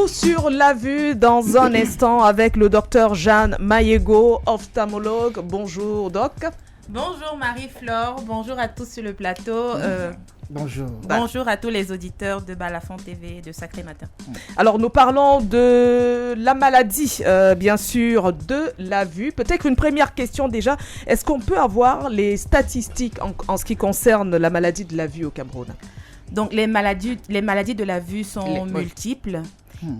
sur la vue dans un instant avec le docteur Jeanne Mayego, ophtalmologue. Bonjour doc. Bonjour Marie-Flore, bonjour à tous sur le plateau. Bonjour. Bonjour à tous les auditeurs de Balafon TV et de Sacré Matin. Alors nous parlons de la maladie, bien sûr, de la vue. Peut-être une première question déjà, est-ce qu'on peut avoir les statistiques en ce qui concerne la maladie de la vue au Cameroun? Donc les maladies de la vue sont multiples.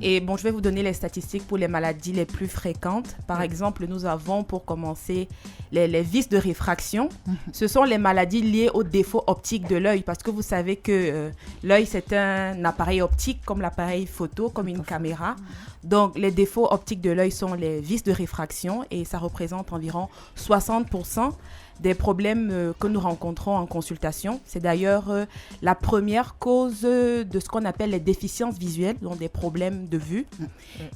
Et bon, je vais vous donner les statistiques pour les maladies les plus fréquentes. Par exemple, nous avons pour commencer les vices de réfraction. Ce sont les maladies liées aux défauts optiques de l'œil parce que vous savez que l'œil, c'est un appareil optique comme l'appareil photo, comme une caméra. Donc, les défauts optiques de l'œil sont les vices de réfraction et ça représente environ 60% des problèmes que nous rencontrons en consultation. C'est d'ailleurs la première cause de ce qu'on appelle les déficiences visuelles, donc des problèmes de vue.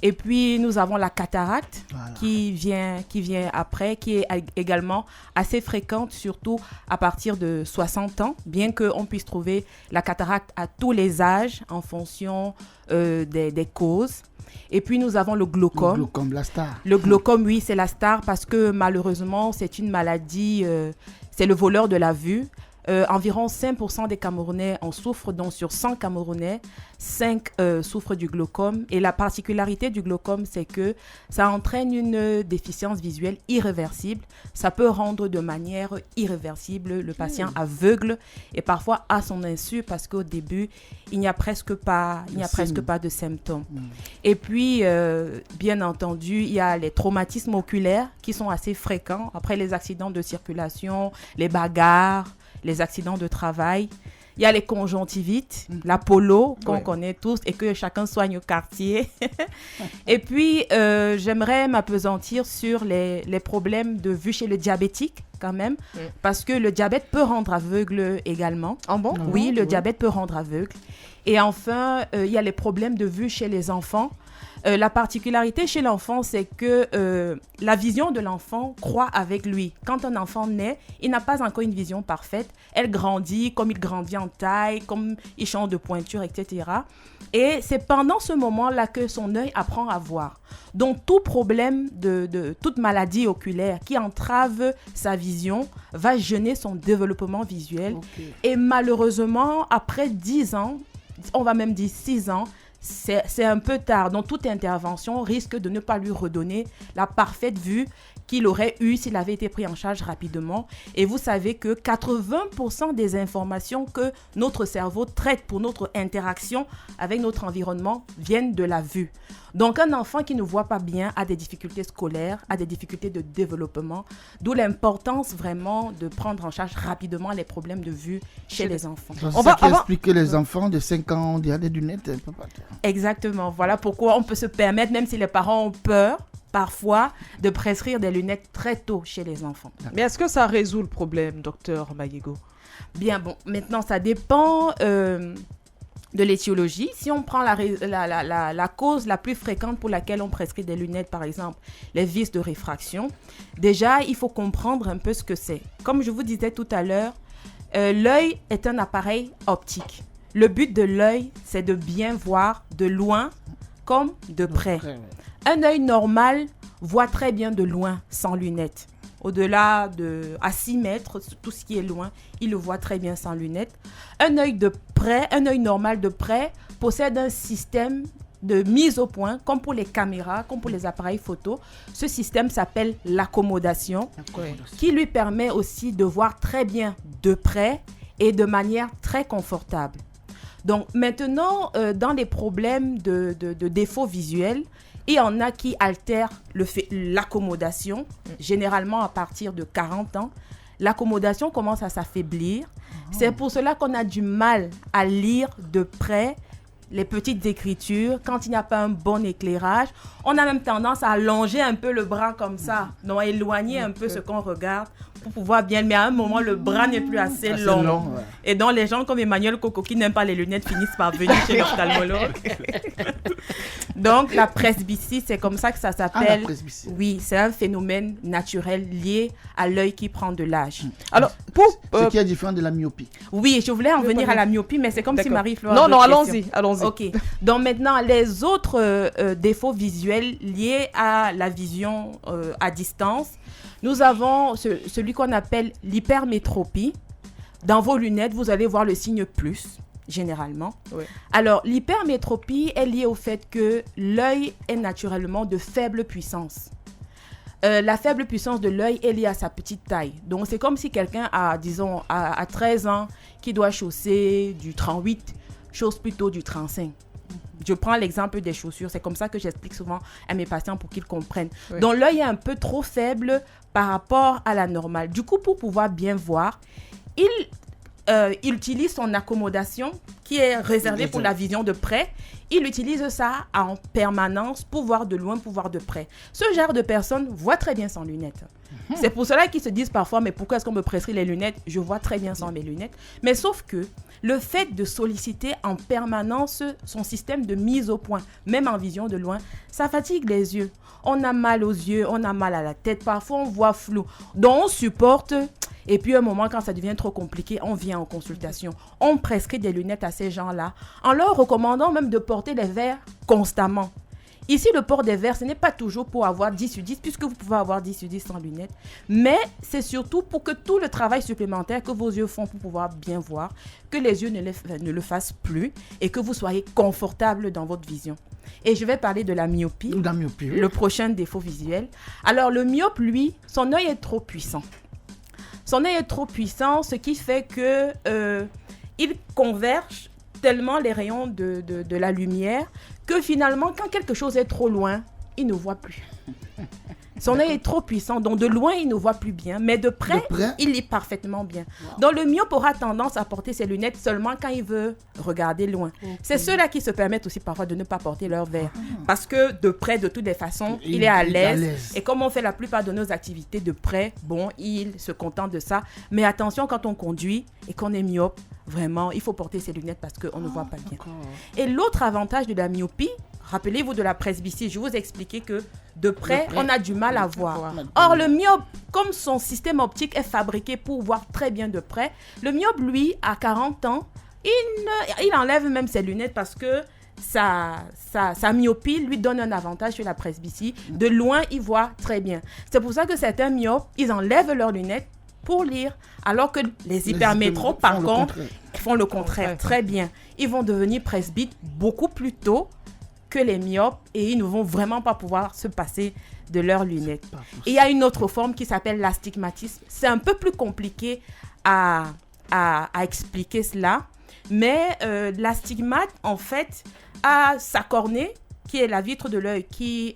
Et puis, nous avons la cataracte qui vient après, qui est également assez fréquente, surtout à partir de 60 ans, bien qu'on puisse trouver la cataracte à tous les âges en fonction des causes. Et puis, nous avons le glaucome. Le glaucome, la star. Le glaucome, oui, c'est la star parce que malheureusement, c'est une maladie, c'est le voleur de la vue. Environ 5% des Camerounais en souffrent, donc sur 100 Camerounais, 5 souffrent du glaucome. Et la particularité du glaucome, c'est que ça entraîne une déficience visuelle irréversible. Ça peut rendre de manière irréversible le patient aveugle et parfois à son insu parce qu'au début, il n'y a presque pas de symptômes. Et puis, bien entendu, il y a les traumatismes oculaires qui sont assez fréquents après les accidents de circulation, les bagarres, les accidents de travail. Il y a les conjonctivites, la polo qu'on connaît tous et que chacun soigne au quartier. Et puis, j'aimerais m'appesantir sur les problèmes de vue chez le diabétique quand même, parce que le diabète peut rendre aveugle également. Ah bon? Oui, le diabète peut rendre aveugle. Et enfin, il y a les problèmes de vue chez les enfants. La particularité chez l'enfant, c'est que la vision de l'enfant croît avec lui. Quand un enfant naît, il n'a pas encore une vision parfaite. Elle grandit, comme il grandit en taille, comme il change de pointure, etc. Et c'est pendant ce moment-là que son œil apprend à voir. Donc, tout problème toute maladie oculaire qui entrave sa vision va gêner son développement visuel. Et malheureusement, après 10 ans, on va même dire 6 ans, c'est un peu tard. Donc, toute intervention risque de ne pas lui redonner la parfaite vue qu'il aurait eue s'il avait été pris en charge rapidement. Et vous savez que 80% des informations que notre cerveau traite pour notre interaction avec notre environnement viennent de la vue. Donc, un enfant qui ne voit pas bien a des difficultés scolaires, a des difficultés de développement, d'où l'importance vraiment de prendre en charge rapidement les problèmes de vue chez les enfants. On va expliquer les enfants de 5 ans, il y a des lunettes. Exactement. Voilà pourquoi on peut se permettre, même si les parents ont peur, parfois, de prescrire des lunettes très tôt chez les enfants. Mais est-ce que ça résout le problème, docteur Mayego? Bien, bon, maintenant, ça dépend de l'étiologie. Si on prend la cause la plus fréquente pour laquelle on prescrit des lunettes, par exemple, les vices de réfraction, déjà, il faut comprendre un peu ce que c'est. Comme je vous disais tout à l'heure, l'œil est un appareil optique. Le but de l'œil, c'est de bien voir de loin comme de près. Un œil normal voit très bien de loin sans lunettes. Au-delà à 6 mètres, tout ce qui est loin, il le voit très bien sans lunettes. Un œil normal de près possède un système de mise au point, comme pour les caméras, comme pour les appareils photo. Ce système s'appelle l'accommodation, qui lui permet aussi de voir très bien de près et de manière très confortable. Donc maintenant, dans les problèmes de défauts visuels, il y en a qui altèrent l'accommodation, généralement à partir de 40 ans. L'accommodation commence à s'affaiblir. C'est pour cela qu'on a du mal à lire de près les petites écritures quand il n'y a pas un bon éclairage. On a même tendance à allonger un peu le bras comme ça, donc éloigner un peu ce qu'on regarde pour pouvoir bien. Mais à un moment, le bras n'est plus assez long. Et donc, les gens comme Emmanuel Coco qui n'aiment pas les lunettes finissent par venir chez l'ophtalmologue. Donc, la presbytie, c'est comme ça que ça Ah, la s'appelle. presbytie. Oui, c'est un phénomène naturel lié à l'œil qui prend de l'âge. Alors, pour... Ce qui est différent de la myopie. Oui, je voulais en Oui, venir pardon. à la myopie, mais c'est comme si D'accord. Marie-Flore... Non, avait non, d'autres questions. allons-y. Ok. Donc maintenant, les autres défauts visuels liés à la vision à distance, nous avons celui qu'on appelle l'hypermétropie. Dans vos lunettes, vous allez voir le signe plus, généralement. Oui. Alors, l'hypermétropie est liée au fait que l'œil est naturellement de faible puissance. La faible puissance de l'œil est liée à sa petite taille. Donc, c'est comme si quelqu'un a, disons, à 13 ans, qui doit chausser du 38, chausse plutôt du 35. Je prends l'exemple des chaussures. C'est comme ça que j'explique souvent à mes patients pour qu'ils comprennent. Oui. Donc, l'œil est un peu trop faible par rapport à la normale. Du coup, pour pouvoir bien voir, il utilise son accommodation qui est réservée pour la vision de près. Il utilise ça en permanence pour voir de loin, pour voir de près. Ce genre de personne voit très bien sans lunettes. C'est pour cela qu'ils se disent parfois, mais pourquoi est-ce qu'on me prescrit les lunettes? Je vois très bien sans mes lunettes. Mais sauf que le fait de solliciter en permanence son système de mise au point, même en vision de loin, ça fatigue les yeux. On a mal aux yeux, on a mal à la tête, parfois on voit flou. Donc on supporte, et puis à un moment quand ça devient trop compliqué, on vient en consultation. On prescrit des lunettes à ces gens-là, en leur recommandant même de porter des verres constamment. Ici, le port des verres, ce n'est pas toujours pour avoir 10 sur 10, puisque vous pouvez avoir 10 sur 10 sans lunettes, mais c'est surtout pour que tout le travail supplémentaire que vos yeux font pour pouvoir bien voir, que les yeux ne le fassent plus et que vous soyez confortable dans votre vision. Et je vais parler de la myopie, La myopie. le prochain défaut visuel. Alors, le myope, lui, son œil est trop puissant. Son œil est trop puissant, ce qui fait que il converge tellement les rayons de la lumière que finalement, quand quelque chose est trop loin, il ne voit plus. Son œil est trop puissant, donc de loin, il ne voit plus bien, mais de près, il lit parfaitement bien. Wow. Donc le myope aura tendance à porter ses lunettes seulement quand il veut regarder loin. Okay. C'est ceux-là qui se permettent aussi parfois de ne pas porter leurs verres, parce que de près, de toutes les façons, il est à l'aise. Et comme on fait la plupart de nos activités de près, bon, il se contente de ça. Mais attention, quand on conduit et qu'on est myope, vraiment, il faut porter ses lunettes parce qu'on ne voit pas bien. Et l'autre avantage de la myopie, rappelez-vous de la presbytie, je vous ai expliqué que de près, on a du mal à voir. Or, le myope, comme son système optique est fabriqué pour voir très bien de près, le myope, lui, à 40 ans, il enlève même ses lunettes parce que sa myopie lui donne un avantage sur la presbytie. De loin, il voit très bien. C'est pour ça que certains myopes, ils enlèvent leurs lunettes pour lire, alors que les hypermétropes, par contre, font le contraire très bien. Ils vont devenir presbytes beaucoup plus tôt que les myopes et ils ne vont vraiment pas pouvoir se passer de leurs lunettes. Et il y a une autre forme qui s'appelle l'astigmatisme. C'est un peu plus compliqué à expliquer cela, mais l'astigmate, en fait, a sa cornée, qui est la vitre de l'œil, qui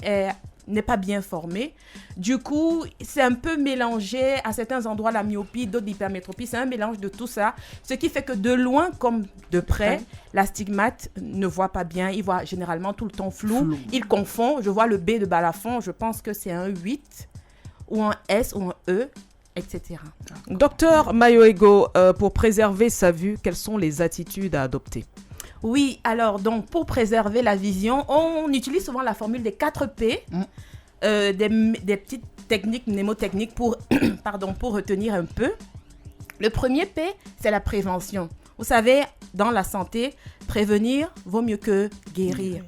n'est pas bien formée. Du coup, c'est un peu mélangé à certains endroits, la myopie, d'autres l'hypermétropie. C'est un mélange de tout ça, ce qui fait que de loin comme de près, l'astigmate ne voit pas bien. Il voit généralement tout le temps flou. Il confond. Je vois le B de balafon, je pense que c'est un 8 ou un S ou un E, etc. Docteur Mayoego, pour préserver sa vue, quelles sont les attitudes à adopter? Oui, alors donc pour préserver la vision, on utilise souvent la formule des 4 P, des petites techniques mnémotechniques pour, pour retenir un peu. Le premier P, c'est la prévention. Vous savez, dans la santé, prévenir vaut mieux que guérir.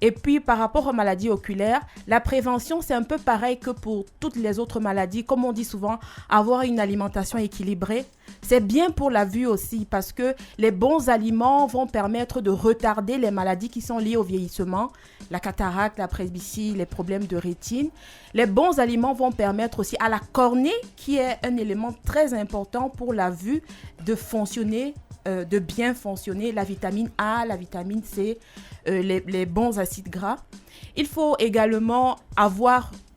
Et puis, par rapport aux maladies oculaires, la prévention, c'est un peu pareil que pour toutes les autres maladies. Comme on dit souvent, avoir une alimentation équilibrée, c'est bien pour la vue aussi parce que les bons aliments vont permettre de retarder les maladies qui sont liées au vieillissement, la cataracte, la presbytie, les problèmes de rétine. Les bons aliments vont permettre aussi à la cornée, qui est un élément très important pour la vue, de fonctionner, de bien fonctionner, la vitamine A, la vitamine C, les bons acides gras. Il faut également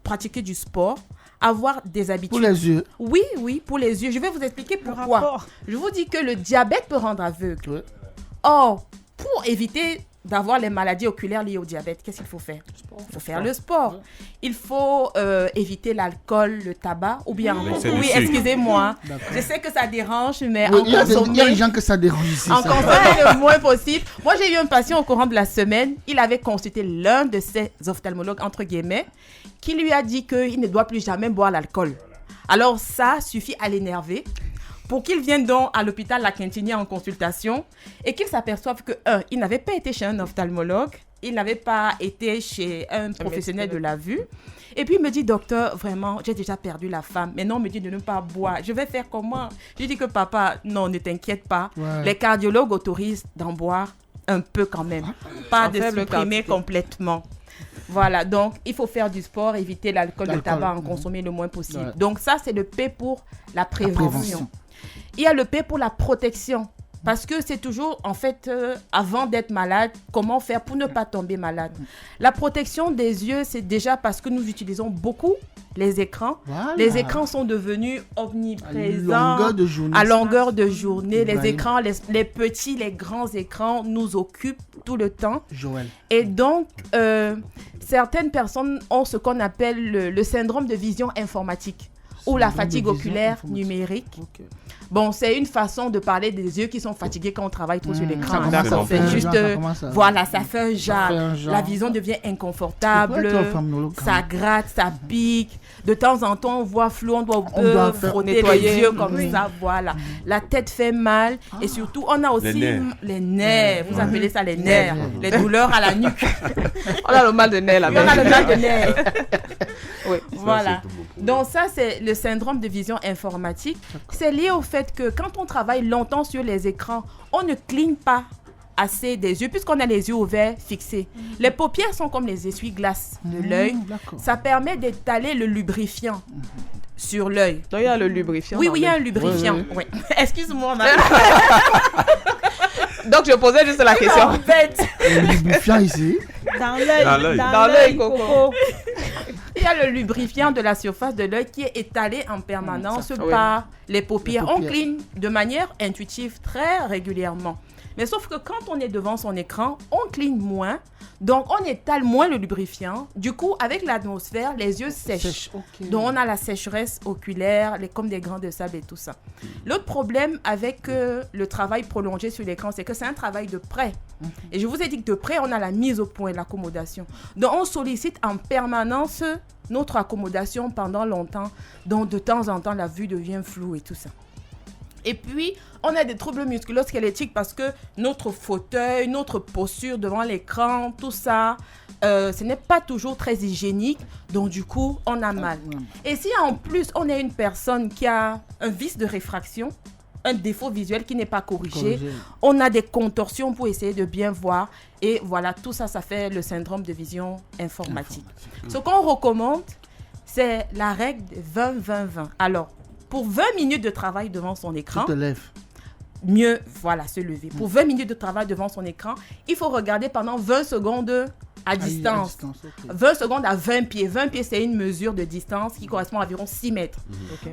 pratiquer du sport, avoir des habitudes. Pour les yeux. Oui, pour les yeux. Je vais vous expliquer pourquoi. Je vous dis que le diabète peut rendre aveugle. Or, pour éviter d'avoir les maladies oculaires liées au diabète, qu'est-ce qu'il faut faire? Il faut faire le sport. Il faut éviter l'alcool, le tabac, ou bien... Oui, excusez-moi. Je sais que ça dérange, mais Oui, en il y a consommer... des gens que ça dérange ici. En ça. consommer le moins possible. Moi, j'ai eu un patient au courant de la semaine. Il avait consulté l'un de ses ophtalmologues, entre guillemets, qui lui a dit qu'il ne doit plus jamais boire l'alcool. Alors, ça suffit à l'énerver pour qu'il vienne donc à l'hôpital La Quintinière en consultation et qu'il s'aperçoive que, il n'avait pas été chez un ophtalmologue, il n'avait pas été chez un professionnel de la vue. Et puis, il me dit, docteur, vraiment, j'ai déjà perdu la femme. Maintenant, on me dit de ne pas boire. Je vais faire comment? Je dis que papa, non, ne t'inquiète pas. Ouais. Les cardiologues autorisent d'en boire un peu quand même. Pas de supprimer complètement. Voilà, donc il faut faire du sport, éviter l'alcool, le tabac, en consommer le moins possible. Ouais. Donc ça, c'est le P pour la prévention. prévention. Il y a le P pour la protection. Parce que c'est toujours, en fait, avant d'être malade, comment faire pour ne pas tomber malade. La protection des yeux, c'est déjà parce que nous utilisons beaucoup les écrans. Voilà. Les écrans sont devenus omniprésents. À longueur de journée. Les Ibrahim. écrans, les petits, les grands écrans nous occupent tout le temps. Joël. Et donc, certaines personnes ont ce qu'on appelle le syndrome de vision informatique ou la fatigue oculaire numérique. Okay. Bon, c'est une façon de parler des yeux qui sont fatigués quand on travaille trop sur l'écran. Ça fait juste, voilà, ça fait un jar. La vision devient inconfortable, ça gratte, ça pique. De temps en temps, on voit flou, on doit frotter les yeux comme ça, voilà. La tête fait mal et surtout, on a aussi les nerfs. Vous appelez ça les nerfs, les douleurs à la nuque. On a le mal de nez là. On a le mal de nerfs. Oui. Voilà. Donc ça, c'est le syndrome de vision informatique. C'est lié au fait que quand on travaille longtemps sur les écrans, on ne cligne pas assez des yeux puisqu'on a les yeux ouverts fixés. Les paupières sont comme les essuie-glaces de l'œil. Ça permet d'étaler le lubrifiant sur l'œil. Donc il y a le lubrifiant. Oui, il y a un lubrifiant. Oui. Excuse-moi, Donc je posais juste la question. En fait, Le lubrifiant ici. Dans l'œil, Coco. il y a le lubrifiant de la surface de l'œil qui est étalé en permanence par les paupières. On cligne de manière intuitive très régulièrement. Mais sauf que quand on est devant son écran, on cligne moins, donc on étale moins le lubrifiant. Du coup, avec l'atmosphère, les yeux sèchent. Donc on a la sécheresse oculaire, comme des grains de sable et tout ça. L'autre problème avec le travail prolongé sur l'écran, c'est que c'est un travail de près. Et je vous ai dit que de près, on a la mise au point, l'accommodation. Donc on sollicite en permanence notre accommodation pendant longtemps. Donc de temps en temps, la vue devient floue et tout ça. Et puis, on a des troubles musculo-squelettiques parce que notre fauteuil, notre posture devant l'écran, tout ça, ce n'est pas toujours très hygiénique. Donc, du coup, on a mal. Et si en plus, on est une personne qui a un vice de réfraction, un défaut visuel qui n'est pas corrigé, on a des contorsions pour essayer de bien voir. Et voilà, tout ça, ça fait le syndrome de vision informatique. Ce qu'on recommande, c'est la règle 20-20-20. Alors, pour 20 minutes de travail devant son écran, Tu te lèves. Mieux, voilà, se lever. Pour 20 minutes de travail devant son écran, il faut regarder pendant 20 secondes à distance. 20 secondes à 20 pieds. 20 pieds, c'est une mesure de distance qui correspond à environ 6 mètres.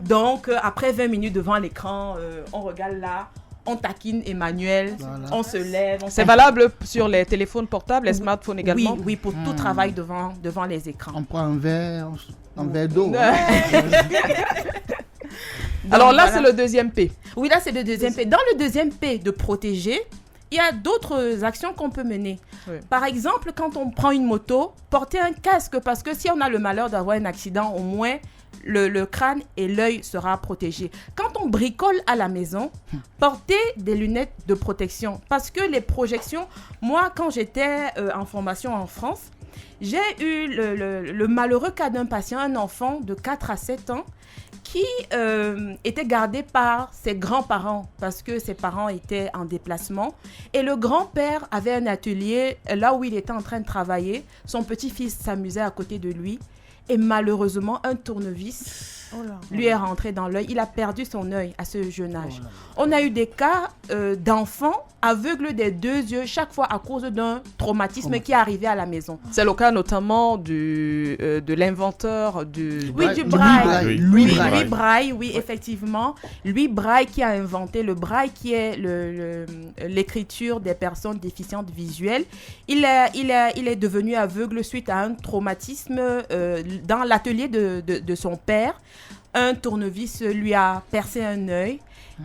Donc, après 20 minutes devant l'écran, on regarde là, on taquine Emmanuel, on se lève. C'est valable sur les téléphones portables, les smartphones également? Oui, pour tout travail devant les écrans. On prend un verre d'eau. Donc, alors là, c'est le deuxième P. Oui, là, c'est le deuxième P. Dans le deuxième P de protéger, il y a d'autres actions qu'on peut mener. Oui. Par exemple, quand on prend une moto, porter un casque parce que si on a le malheur d'avoir un accident, au moins, le crâne et l'œil sera protégé. Quand on bricole à la maison, portez des lunettes de protection parce que les projections, moi, quand j'étais en formation en France, j'ai eu le malheureux cas d'un patient, un enfant de 4 à 7 ans, qui était gardé par ses grands-parents parce que ses parents étaient en déplacement. Et le grand-père avait un atelier là où il était en train de travailler. Son petit-fils s'amusait à côté de lui. Et malheureusement, un tournevis lui est rentré dans l'œil. Il a perdu son œil à ce jeune âge. On a eu des cas d'enfants aveugle des 2 yeux chaque fois à cause d'un traumatisme qui est arrivé à la maison. C'est le cas notamment de l'inventeur du braille. Louis Braille, oui, effectivement. Louis Braille qui a inventé le braille, qui est l'écriture des personnes déficientes visuelles. Il est devenu aveugle suite à un traumatisme dans l'atelier de son père. Un tournevis lui a percé un œil.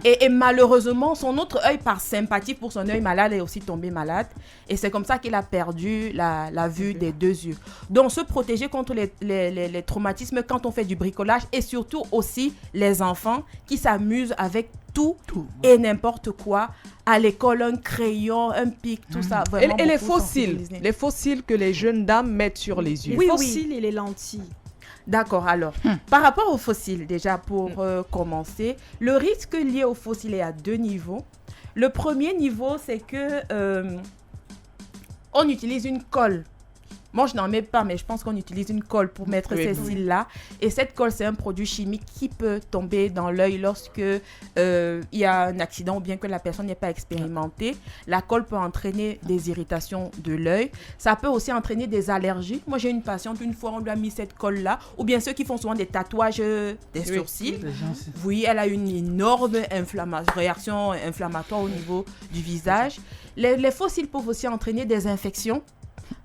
Et malheureusement, son autre œil, par sympathie pour son œil malade, est aussi tombé malade. Et c'est comme ça qu'il a perdu la vue des 2 yeux. Donc, se protéger contre les traumatismes quand on fait du bricolage et surtout aussi les enfants qui s'amusent avec tout et n'importe quoi. À l'école, un crayon, un pic, tout ça. Vraiment et les fossiles que les jeunes dames mettent sur les yeux. Les fossiles et les lentilles. D'accord, alors, par rapport aux fossiles, déjà pour commencer, le risque lié aux fossiles est à 2 niveaux. Le premier niveau, c'est que on utilise une colle. Moi, je n'en mets pas, mais je pense qu'on utilise une colle pour mettre ces cils-là. Et cette colle, c'est un produit chimique qui peut tomber dans l'œil lorsque il y a un accident ou bien que la personne n'est pas expérimentée. La colle peut entraîner des irritations de l'œil. Ça peut aussi entraîner des allergies. Moi, j'ai une patiente, une fois, on lui a mis cette colle-là. Ou bien ceux qui font souvent des tatouages des sourcils. Oui, elle a une énorme réaction inflammatoire au niveau du visage. Les fossiles peuvent aussi entraîner des infections.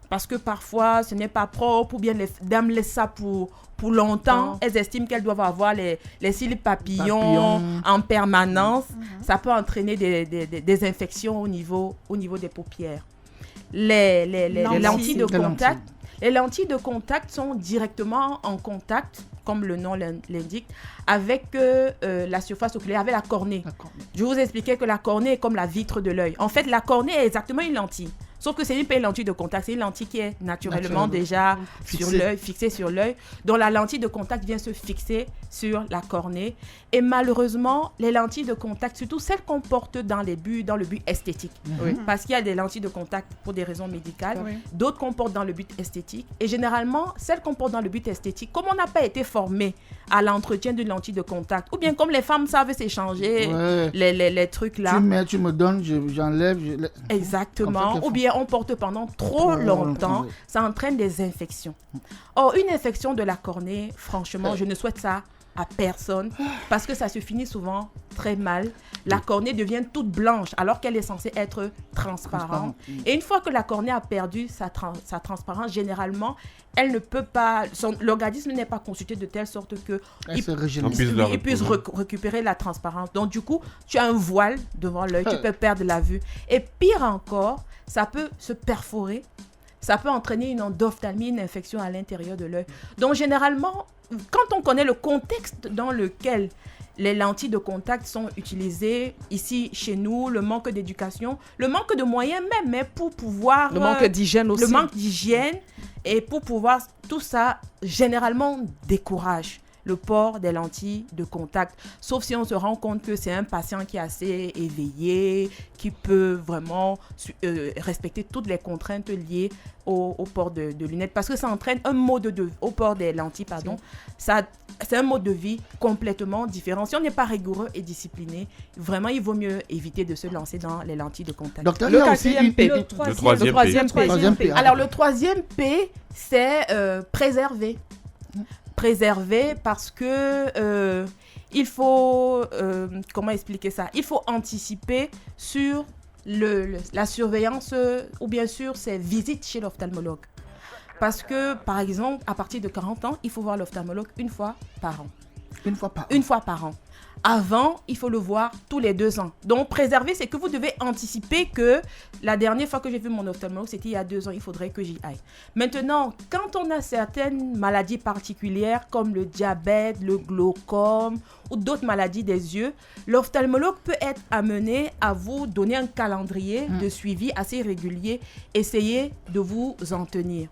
Parce que parfois, ce n'est pas propre, ou bien les dames laissent ça pour longtemps. Elles estiment qu'elles doivent avoir les cils papillons en permanence. Ça peut entraîner des infections au niveau des paupières. Les lentilles de contact. Les lentilles de contact sont directement en contact, comme le nom l'indique, avec la surface oculaire, avec la cornée. Je vous expliquais que la cornée est comme la vitre de l'œil. En fait, la cornée est exactement une lentille. Sauf que c'est une lentille de contact, c'est une lentille qui est naturellement déjà fixée sur l'œil. Donc la lentille de contact vient se fixer sur la cornée. Et malheureusement, les lentilles de contact, surtout celles qu'on porte dans le but esthétique, parce qu'il y a des lentilles de contact pour des raisons médicales, d'autres qu'on porte dans le but esthétique. Et généralement, celles qu'on porte dans le but esthétique, comme on n'a pas été formé à l'entretien d'une lentille de contact, ou bien comme les femmes savent s'échanger les trucs là. Tu me donnes, j'enlève. Exactement. Ou bien on porte pendant trop longtemps, ça entraîne des infections. Or, une infection de la cornée, franchement, je ne souhaite ça à personne parce que ça se finit souvent très mal. La cornée devient toute blanche alors qu'elle est censée être transparente. Et une fois que la cornée a perdu sa transparence, généralement, elle ne peut pas, l'organisme n'est pas constitué de telle sorte que il puisse récupérer la transparence. Donc du coup, tu as un voile devant l'œil, tu peux perdre la vue. Et pire encore, ça peut se perforer. Ça peut entraîner une endophthalmie, une infection à l'intérieur de l'œil. Donc, généralement, quand on connaît le contexte dans lequel les lentilles de contact sont utilisées, ici, chez nous, le manque d'éducation, le manque de moyens même, mais pour pouvoir... Le manque d'hygiène aussi. Le manque d'hygiène, et pour pouvoir... Tout ça, généralement, décourage le port des lentilles de contact. Sauf si on se rend compte que c'est un patient qui est assez éveillé, qui peut vraiment respecter toutes les contraintes liées au port de lunettes. Parce que ça entraîne un mode de vie, au port des lentilles, pardon. C'est un mode de vie complètement différent. Si on n'est pas rigoureux et discipliné, vraiment, il vaut mieux éviter de se lancer dans les lentilles de contact. Docteur, le quatrième P. Le troisième P. Alors, le troisième P, c'est préserver. Préserver parce que il faut, comment expliquer ça? Il faut anticiper sur la surveillance ou bien sûr ces visites chez l'ophtalmologue. Parce que, par exemple, à partir de 40 ans, il faut voir l'ophtalmologue une fois par an. Une fois par an. Une fois par an. Avant, il faut le voir tous les 2 ans. Donc, préserver, c'est que vous devez anticiper que la dernière fois que j'ai vu mon ophtalmologue, c'était il y a 2 ans, il faudrait que j'y aille. Maintenant, quand on a certaines maladies particulières comme le diabète, le glaucome ou d'autres maladies des yeux, l'ophtalmologue peut être amené à vous donner un calendrier de suivi assez régulier. Essayez de vous en tenir.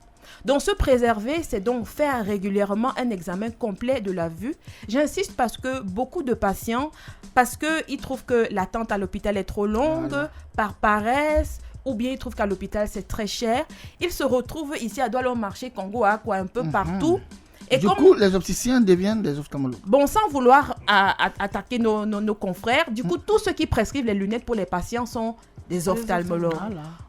Donc, se préserver, c'est donc faire régulièrement un examen complet de la vue. J'insiste parce que beaucoup de patients, parce qu'ils trouvent que l'attente à l'hôpital est trop longue, par paresse, ou bien ils trouvent qu'à l'hôpital c'est très cher, ils se retrouvent ici à Douala-au-Marché, Congo, un peu partout. Et du coup, les opticiens deviennent des ophtalmologues. Bon, sans vouloir attaquer nos confrères, du coup, tous ceux qui prescrivent les lunettes pour les patients sont des ophtalmologues.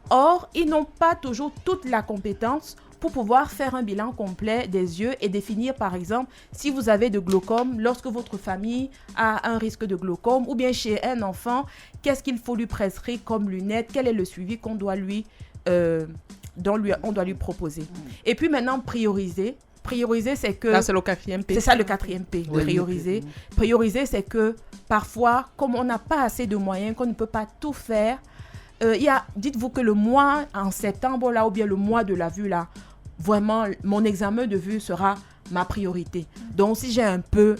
Or, ils n'ont pas toujours toute la compétence pour pouvoir faire un bilan complet des yeux et définir, par exemple, si vous avez de glaucome, lorsque votre famille a un risque de glaucome, ou bien chez un enfant, qu'est-ce qu'il faut lui prescrire comme lunettes, quel est le suivi qu'on doit lui proposer. Et puis maintenant, prioriser. Prioriser, c'est que... Là, c'est le 4e P. C'est ça le 4e P, oui, prioriser. Prioriser, c'est que parfois, comme on n'a pas assez de moyens, qu'on ne peut pas tout faire, dites-vous que le mois en septembre, là, ou bien le mois de la vue, là, vraiment, mon examen de vue sera ma priorité. Donc, si j'ai un peu,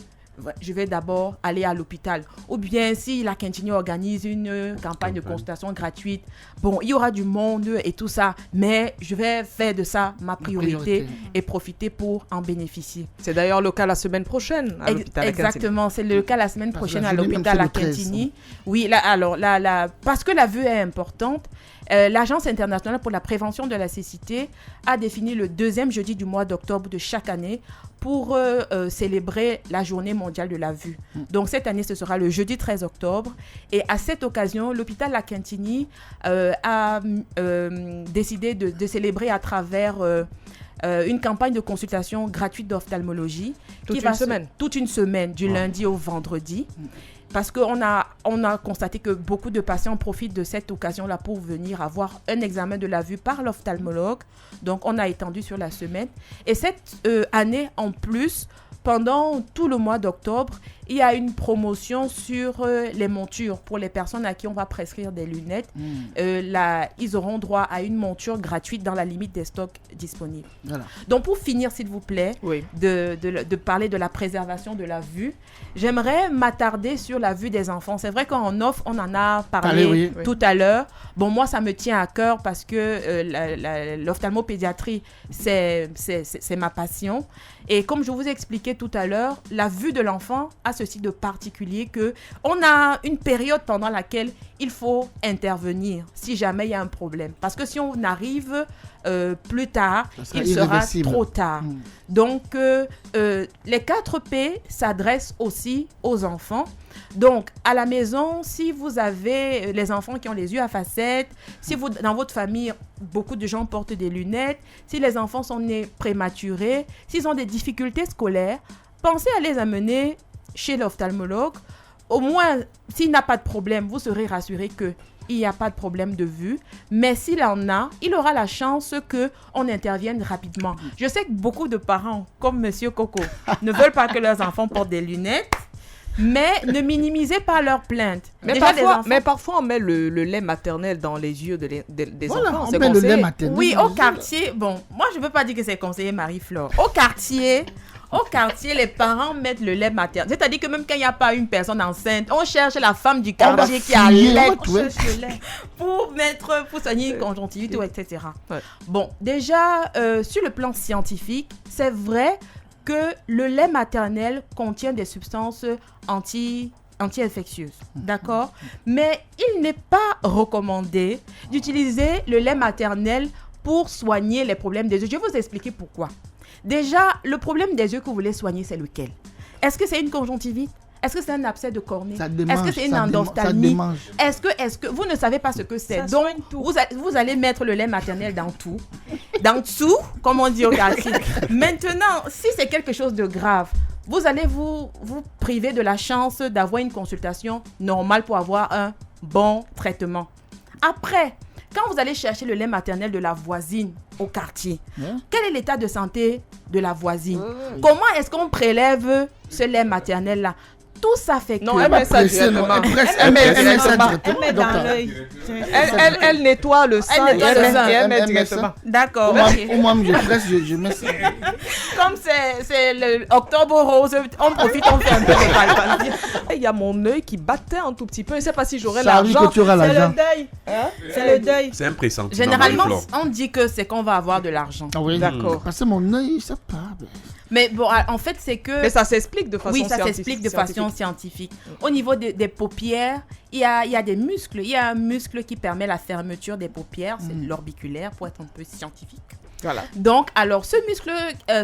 je vais d'abord aller à l'hôpital. Ou bien, si la Quintini organise une campagne de consultation gratuite, bon, il y aura du monde et tout ça, mais je vais faire de ça ma priorité et profiter pour en bénéficier. C'est d'ailleurs le cas la semaine prochaine à l'hôpital Exactement, c'est le cas la semaine prochaine à l'hôpital à Quintini. Oui, là, parce que la vue est importante, l'Agence internationale pour la prévention de la cécité a défini le 2e jeudi du mois d'octobre de chaque année pour célébrer la journée mondiale de la vue. Donc cette année, ce sera le jeudi 13 octobre. Et à cette occasion, l'hôpital La Quintini a décidé de célébrer à travers une campagne de consultation gratuite d'ophtalmologie. Toute une semaine, du lundi au vendredi. Parce qu'on a constaté que beaucoup de patients profitent de cette occasion-là pour venir avoir un examen de la vue par l'ophtalmologue. Donc, on a étendu sur la semaine. Et cette année, en plus, pendant tout le mois d'octobre, il y a une promotion sur les montures pour les personnes à qui on va prescrire des lunettes. Ils auront droit à une monture gratuite dans la limite des stocks disponibles. Voilà. Donc, pour finir, s'il vous plaît, de parler de la préservation de la vue, j'aimerais m'attarder sur la vue des enfants. C'est vrai qu'en off, on en a parlé tout à l'heure. Bon, moi, ça me tient à cœur parce que l'ophtalmopédiatrie, c'est ma passion. Et comme je vous ai expliqué tout à l'heure, la vue de l'enfant a ceci de particulier que on a une période pendant laquelle il faut intervenir si jamais il y a un problème. Parce que si on arrive plus tard, il sera trop tard. Donc, les 4 P s'adressent aussi aux enfants. Donc, à la maison, si vous avez les enfants qui ont les yeux à facettes, si dans votre famille, beaucoup de gens portent des lunettes, si les enfants sont nés prématurés, s'ils ont des difficultés scolaires, pensez à les amener chez l'ophtalmologue. Au moins, s'il n'a pas de problème, vous serez rassuré qu'il n'y a pas de problème de vue. Mais s'il en a, il aura la chance qu'on intervienne rapidement. Je sais que beaucoup de parents, comme Monsieur Coco, ne veulent pas que leurs enfants portent des lunettes. Mais ne minimisez pas leurs plaintes. Mais parfois, on met le lait maternel dans les yeux des enfants. On met le lait maternel. Oui, au quartier. Bon, moi, je ne veux pas dire que c'est conseillé Marie-Flore. Au quartier, les parents mettent le lait maternel. C'est-à-dire que même quand il n'y a pas une personne enceinte, on cherche la femme du quartier qui a le lait pour soigner une conjonctivite, etc. Ouais. Bon, déjà, sur le plan scientifique, c'est vrai que le lait maternel contient des substances anti-infectieuses, d'accord? Mais il n'est pas recommandé d'utiliser le lait maternel pour soigner les problèmes des yeux. Je vais vous expliquer pourquoi. Déjà, le problème des yeux que vous voulez soigner, c'est lequel? Est-ce que c'est une conjonctivite? Est-ce que c'est un abcès de cornée? Est-ce que c'est une endophthalmie? Est-ce que vous ne savez pas ce que c'est? Donc, vous allez mettre le lait maternel dans tout. Dans dessous, comme on dit au quartier. Maintenant, si c'est quelque chose de grave, vous allez vous priver de la chance d'avoir une consultation normale pour avoir un bon traitement. Après, quand vous allez chercher le lait maternel de la voisine au quartier, quel est l'état de santé de la voisine? Comment est-ce qu'on prélève ce lait maternel-là? Tout ça fait que... Non, elle met ça directement. Elle met dans l'œil. Elle nettoie le sang et elle met directement. D'accord. Au moins, je presse, je mets ça. Comme c'est le octobre rose, on profite, on fait un peu de palpation. Il y a mon œil qui battait un tout petit peu. Je ne sais pas si j'aurai l'argent. C'est le deuil. C'est le deuil. C'est un pressentiment. Généralement, on dit que c'est qu'on va avoir de l'argent. Oui, d'accord. Parce que mon œil, ça part. Mais bon, en fait, c'est que... Mais ça s'explique de façon scientifique. Oui, ça s'explique de façon scientifique. Au niveau des paupières, il y a des muscles. Il y a un muscle qui permet la fermeture des paupières. C'est l'orbiculaire, pour être un peu scientifique. Voilà. Donc, alors, ce muscle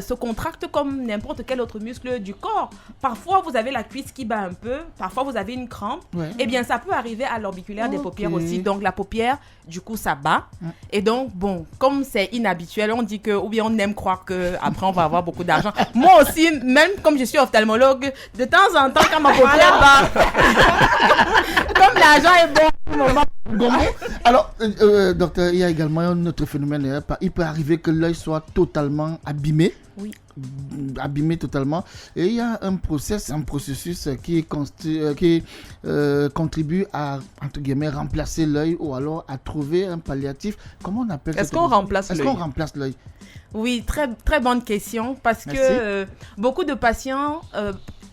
se contracte comme n'importe quel autre muscle du corps. Parfois, vous avez la cuisse qui bat un peu. Parfois, vous avez une crampe. Ouais. Eh bien, ça peut arriver à l'orbiculaire des paupières aussi. Donc, la paupière, du coup, ça bat. Et donc, bon, comme c'est inhabituel, on dit que, ou bien on aime croire qu'après, on va avoir beaucoup d'argent. Moi aussi, même comme je suis ophtalmologue, de temps en temps, quand ma paupière bat, comme l'argent est bon, Alors, docteur, il y a également un autre phénomène. Il peut arriver que l'œil soit totalement abîmé. Oui. Abîmé totalement. Et il y a un processus qui contribue à, entre guillemets, remplacer l'œil ou alors à trouver un palliatif. Comment on appelle ça? Est-ce qu'on remplace l'œil? Est-ce qu'on remplace l'œil? Oui, très, très bonne question parce que beaucoup de patients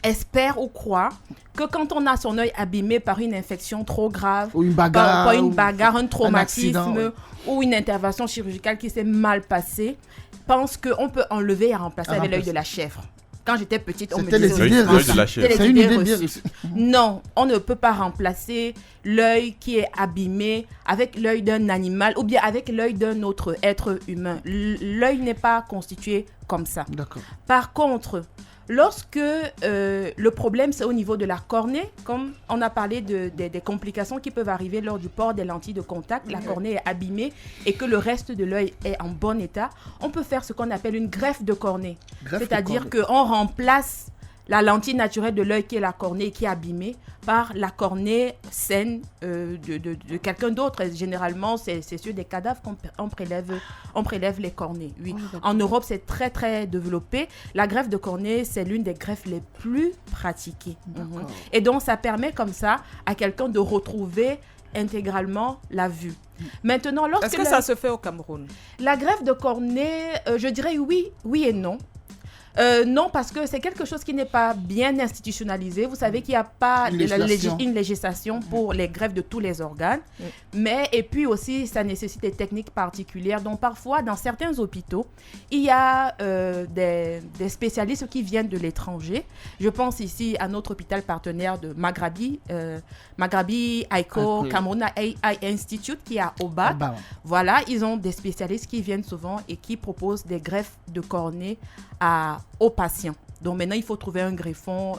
espèrent ou croient que quand on a son œil abîmé par une infection trop grave, ou une bagarre, un traumatisme accident, ou une intervention chirurgicale qui s'est mal passée, pense qu'on peut enlever et remplacer avec l'œil de la chèvre. Quand j'étais petite, on me disait l'œil de la chèvre. C'est une idée bien reçue. Non, on ne peut pas remplacer l'œil qui est abîmé avec l'œil d'un animal ou bien avec l'œil d'un autre être humain. L'œil n'est pas constitué comme ça. D'accord. Par contre, lorsque le problème c'est au niveau de la cornée, comme on a parlé des complications qui peuvent arriver lors du port des lentilles de contact, la cornée est abîmée et que le reste de l'œil est en bon état, on peut faire ce qu'on appelle une greffe de cornée. C'est-à-dire qu'on remplace la lentille naturelle de l'œil qui est la cornée qui est abîmée par la cornée saine de quelqu'un d'autre. Et généralement, c'est sur des cadavres qu'on prélève les cornées. Oui. En Europe, c'est très, très développé. La greffe de cornée, c'est l'une des greffes les plus pratiquées. Et donc, ça permet comme ça à quelqu'un de retrouver intégralement la vue. Maintenant, est-ce que ça se fait au Cameroun? La greffe de cornée, je dirais oui et non. Non, parce que c'est quelque chose qui n'est pas bien institutionnalisé. Vous savez qu'il n'y a pas une législation pour les greffes de tous les organes. Et puis aussi, ça nécessite des techniques particulières. Donc, parfois, dans certains hôpitaux, il y a des spécialistes qui viennent de l'étranger. Je pense ici à notre hôpital partenaire de Maghrabi Aiko Cameroun AI Institute qui est à Obat. Voilà, ils ont des spécialistes qui viennent souvent et qui proposent des greffes de cornée aux patients. Donc maintenant, il faut trouver un greffon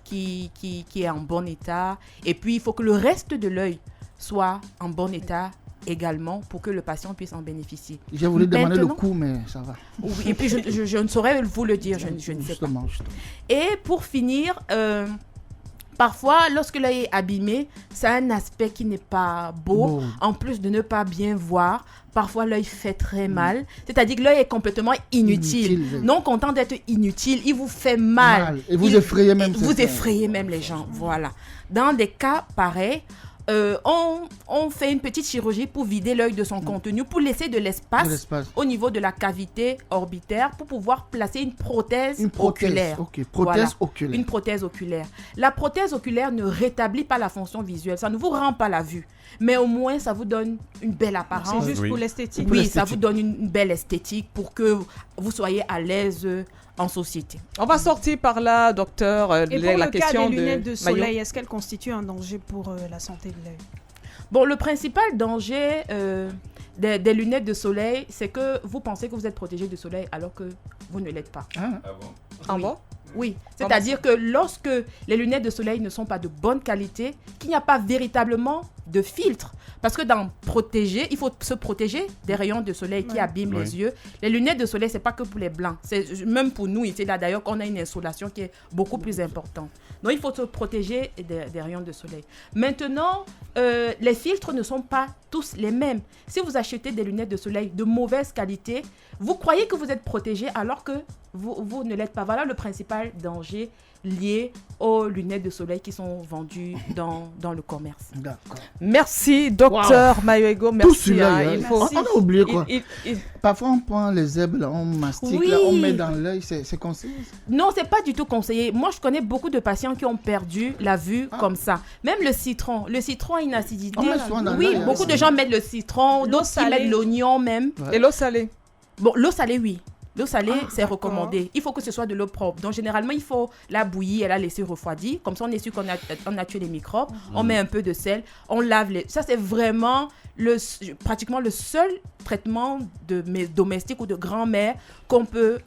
qui est en bon état. Et puis, il faut que le reste de l'œil soit en bon état également pour que le patient puisse en bénéficier. J'ai voulu demander le coût, mais ça va. Oui, et puis, je ne saurais vous le dire, je ne sais pas. Justement. Et pour finir, parfois, lorsque l'œil est abîmé, ça a un aspect qui n'est pas beau. En plus de ne pas bien voir, parfois l'œil fait très mal. C'est-à-dire que l'œil est complètement inutile. Non content d'être inutile, il vous fait mal. Et vous effrayez même. Vous effrayez même les gens. Voilà. Dans des cas pareils, on fait une petite chirurgie pour vider l'œil de son contenu, pour laisser de l'espace au niveau de la cavité orbitaire pour pouvoir placer une prothèse oculaire. Oculaire. Une prothèse oculaire. La prothèse oculaire ne rétablit pas la fonction visuelle, ça ne vous rend pas la vue, mais au moins ça vous donne une belle apparence. C'est juste pour l'esthétique. Oui, ça vous donne une belle esthétique pour que vous soyez à l'aise en société. On va sortir par là, docteur. Et pour la le question cas des lunettes de soleil, Maillot. est-ce qu'elles constituent un danger pour la santé de l'œil? Bon, le principal danger des lunettes de soleil, c'est que vous pensez que vous êtes protégé du soleil alors que vous ne l'êtes pas. Ah bon? Oui, c'est-à-dire que lorsque les lunettes de soleil ne sont pas de bonne qualité, qu'il n'y a pas véritablement de filtre. Parce que dans protéger, il faut se protéger des rayons de soleil qui abîment les yeux. Les lunettes de soleil, c'est pas que pour les blancs. C'est même pour nous ici, là d'ailleurs, qu'on a une insolation qui est beaucoup plus importante. Donc, il faut se protéger des rayons de soleil. Maintenant, les filtres ne sont pas tous les mêmes. Si vous achetez des lunettes de soleil de mauvaise qualité, vous croyez que vous êtes protégé alors que vous ne l'êtes pas. Voilà le principal danger lié aux lunettes de soleil qui sont vendues dans le commerce. D'accord. Merci, docteur Mayoego. Merci. On a oublié quoi. Parfois, on prend les zèbres, on mastique, là, on met dans l'œil. C'est conseillé? Non, c'est pas du tout conseillé. Moi, je connais beaucoup de patients qui ont perdu la vue comme ça. Même le citron. Le citron a une acidité. Oui, beaucoup de gens mettent le citron, d'autres qui mettent l'oignon même. Et l'eau salée? Bon, l'eau salée, oui. L'eau salée, c'est d'accord. recommandé. Il faut que ce soit de l'eau propre. Donc, généralement, il faut la bouillir et la laisser refroidir. Comme ça, on est sûr on a tué les microbes. On met un peu de sel. On lave les... Ça, c'est vraiment pratiquement le seul traitement domestique ou de grand-mère qu'on peut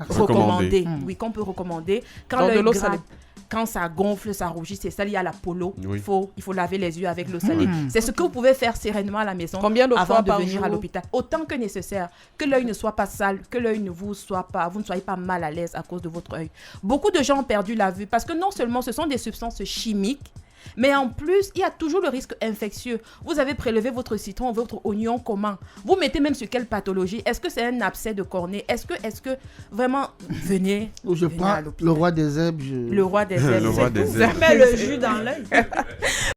recommander. Oui, qu'on peut recommander. Donc, de l'eau salée. Quand ça gonfle, ça rougit, c'est ça, il y a la polo. Oui. Il faut laver les yeux avec l'eau salée. C'est ce que vous pouvez faire sereinement à la maison. Combien de avant fois de par venir à jour? l'hôpital. Autant que nécessaire. Que l'œil ne soit pas sale, que l'œil vous ne soyez pas mal à l'aise à cause de votre œil. Beaucoup de gens ont perdu la vue parce que non seulement ce sont des substances chimiques, mais en plus, il y a toujours le risque infectieux. Vous avez prélevé votre citron, votre oignon, comment? Vous mettez même sur quelle pathologie? Est-ce que c'est un abcès de cornée? Est-ce que vraiment, venez Je prends à l'hôpital. le roi des herbes. Le roi des herbes. Le roi c'est des tout. herbes. Mets le jus dans l'œil.